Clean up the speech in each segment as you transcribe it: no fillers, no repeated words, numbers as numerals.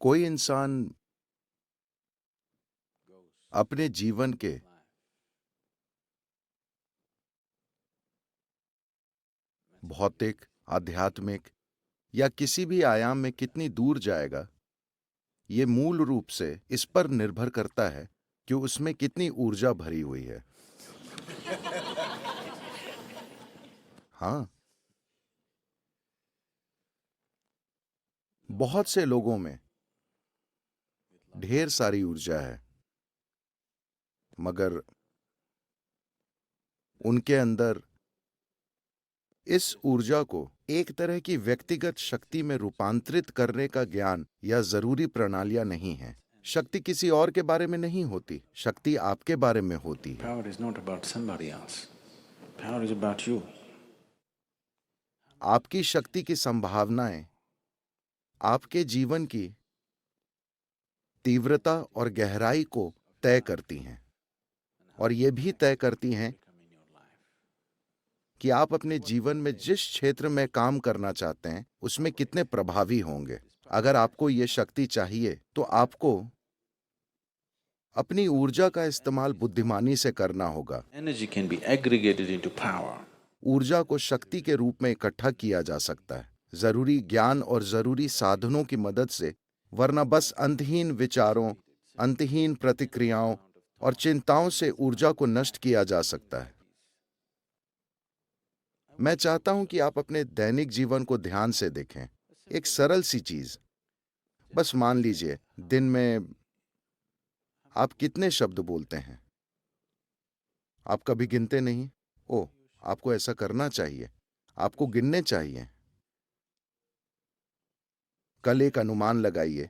कोई इंसान अपने जीवन के भौतिक, आध्यात्मिक या किसी भी आयाम में कितनी दूर जाएगा, ये मूल रूप से इस पर निर्भर करता है कि उसमें कितनी ऊर्जा भरी हुई है। हाँ, बहुत से लोगों में ढेर सारी ऊर्जा है, मगर उनके अंदर इस ऊर्जा को एक तरह की व्यक्तिगत शक्ति में रूपांतरित करने का ज्ञान या जरूरी प्रणालियां नहीं है। शक्ति किसी और के बारे में नहीं होती, शक्ति आपके बारे में होती है। Power is not about somebody else. Power is about you. आपकी शक्ति की संभावनाएं आपके जीवन की तीव्रता और गहराई को तय करती हैं, और ये भी तय करती हैं कि आप अपने जीवन में जिस क्षेत्र में काम करना चाहते हैं उसमें कितने प्रभावी होंगे। अगर आपको ये शक्ति चाहिए तो आपको अपनी ऊर्जा का इस्तेमाल बुद्धिमानी से करना होगा। Energy can be aggregated into power. ऊर्जा को शक्ति के रूप में इकट्ठा किया जा सकता है, जरूरी ज्ञान और जरूरी साधनों की मदद से, वरना बस अंतहीन विचारों, अंतहीन प्रतिक्रियाओं और चिंताओं से ऊर्जा को नष्ट किया जा सकता है। मैं चाहता हूं कि आप अपने दैनिक जीवन को ध्यान से देखें। एक सरल सी चीज, बस मान लीजिए दिन में आप कितने शब्द बोलते हैं। आप कभी गिनते नहीं? ओह, आपको ऐसा करना चाहिए, आपको गिनने चाहिए। कल एक अनुमान लगाइए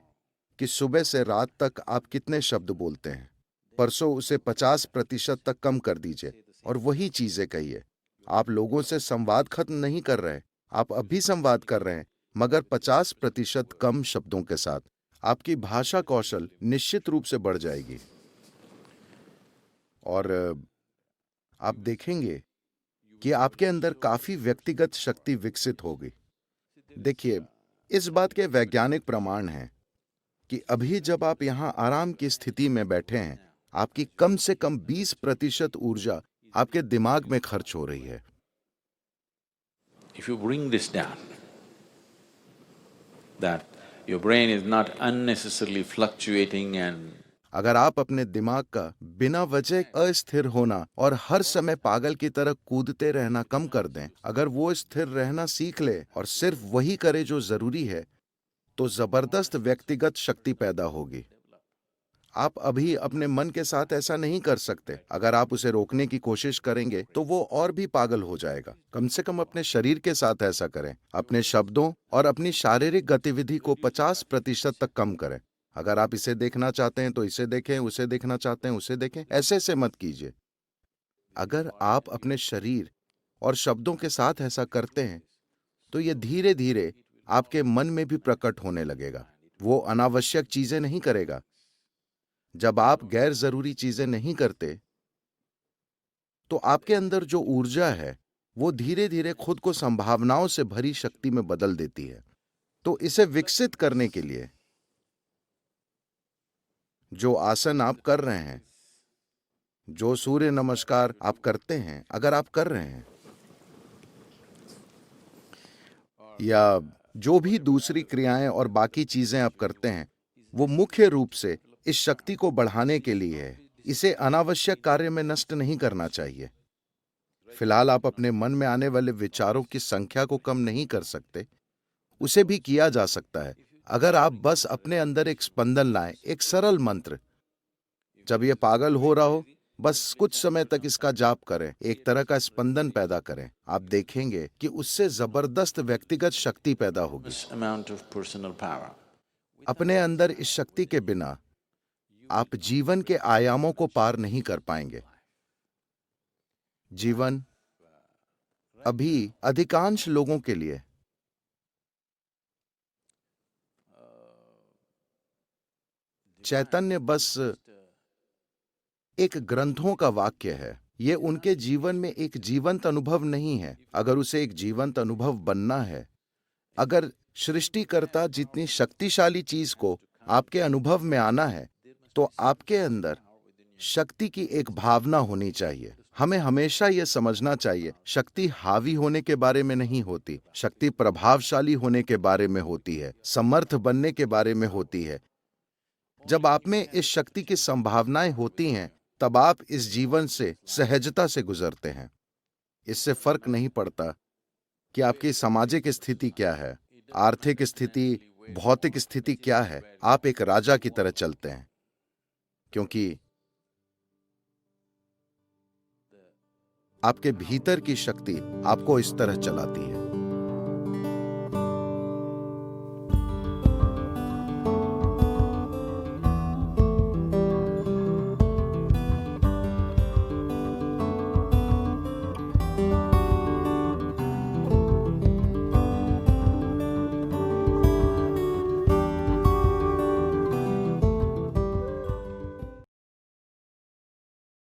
कि सुबह से रात तक आप कितने शब्द बोलते हैं। परसों उसे 50% तक कम कर दीजिए और वही चीजें कहिए। आप लोगों से संवाद खत्म नहीं कर रहे, आप अभी संवाद कर रहे हैं, मगर 50% कम शब्दों के साथ। आपकी भाषा कौशल निश्चित रूप से बढ़ जाएगी और आप देखेंगे कि आपके अंदर काफी व्यक्तिगत शक्ति विकसित होगी। देखिए, इस बात के वैज्ञानिक प्रमाण हैं कि अभी जब आप यहां आराम की स्थिति में बैठे हैं, आपकी कम से कम 20% ऊर्जा आपके दिमाग में खर्च हो रही है। If you bring this down, that your brain is not unnecessarily fluctuating and अगर आप अपने दिमाग का बिना वजह अस्थिर होना और हर समय पागल की तरह कूदते रहना कम कर दें, अगर वो स्थिर रहना सीख ले और सिर्फ वही करे जो जरूरी है, तो जबरदस्त व्यक्तिगत शक्ति पैदा होगी। आप अभी अपने मन के साथ ऐसा नहीं कर सकते। अगर आप उसे रोकने की कोशिश करेंगे तो वो और भी पागल हो जाएगा। कम से कम अपने शरीर के साथ ऐसा करें। अपने शब्दों और अपनी शारीरिक गतिविधि को 50% तक कम करें। अगर आप इसे देखना चाहते हैं तो इसे देखें, उसे देखना चाहते हैं उसे देखें, ऐसे ऐसे मत कीजिए। अगर आप अपने शरीर और शब्दों के साथ ऐसा करते हैं तो ये धीरे धीरे आपके मन में भी प्रकट होने लगेगा। वो अनावश्यक चीजें नहीं करेगा। जब आप गैर जरूरी चीजें नहीं करते तो आपके अंदर जो ऊर्जा है वो धीरे धीरे खुद को संभावनाओं से भरी शक्ति में बदल देती है। तो इसे विकसित करने के लिए जो आसन आप कर रहे हैं, जो सूर्य नमस्कार आप करते हैं, अगर आप कर रहे हैं, या जो भी दूसरी क्रियाएं और बाकी चीजें आप करते हैं, वो मुख्य रूप से इस शक्ति को बढ़ाने के लिए है। इसे अनावश्यक कार्य में नष्ट नहीं करना चाहिए। फिलहाल आप अपने मन में आने वाले विचारों की संख्या को कम नहीं कर सकते, उसे भी किया जा सकता है अगर आप बस अपने अंदर एक स्पंदन लाएं, एक सरल मंत्र। जब ये पागल हो रहा हो, बस कुछ समय तक इसका जाप करें, एक तरह का स्पंदन पैदा करें। आप देखेंगे कि उससे जबरदस्त व्यक्तिगत शक्ति पैदा होगी। amount of personal power. अपने अंदर इस शक्ति के बिना आप जीवन के आयामों को पार नहीं कर पाएंगे। जीवन अभी अधिकांश लोगों के लिए चैतन्य बस एक ग्रंथों का वाक्य है। ये उनके जीवन में एक जीवंत अनुभव नहीं है। अगर उसे एक जीवंत अनुभव बनना है, अगर सृष्टिकर्ता जितनी शक्तिशाली चीज को आपके अनुभव में आना है तो आपके अंदर शक्ति की एक भावना होनी चाहिए। हमें हमेशा यह समझना चाहिए, शक्ति हावी होने के बारे में नहीं होती, शक्ति प्रभावशाली होने के बारे में होती है, समर्थ बनने के बारे में होती है। जब आप में इस शक्ति की संभावनाएं होती हैं, तब आप इस जीवन से सहजता से गुजरते हैं। इससे फर्क नहीं पड़ता कि आपकी सामाजिक स्थिति क्या है, आर्थिक स्थिति, भौतिक स्थिति क्या है, आप एक राजा की तरह चलते हैं, क्योंकि आपके भीतर की शक्ति आपको इस तरह चलाती है।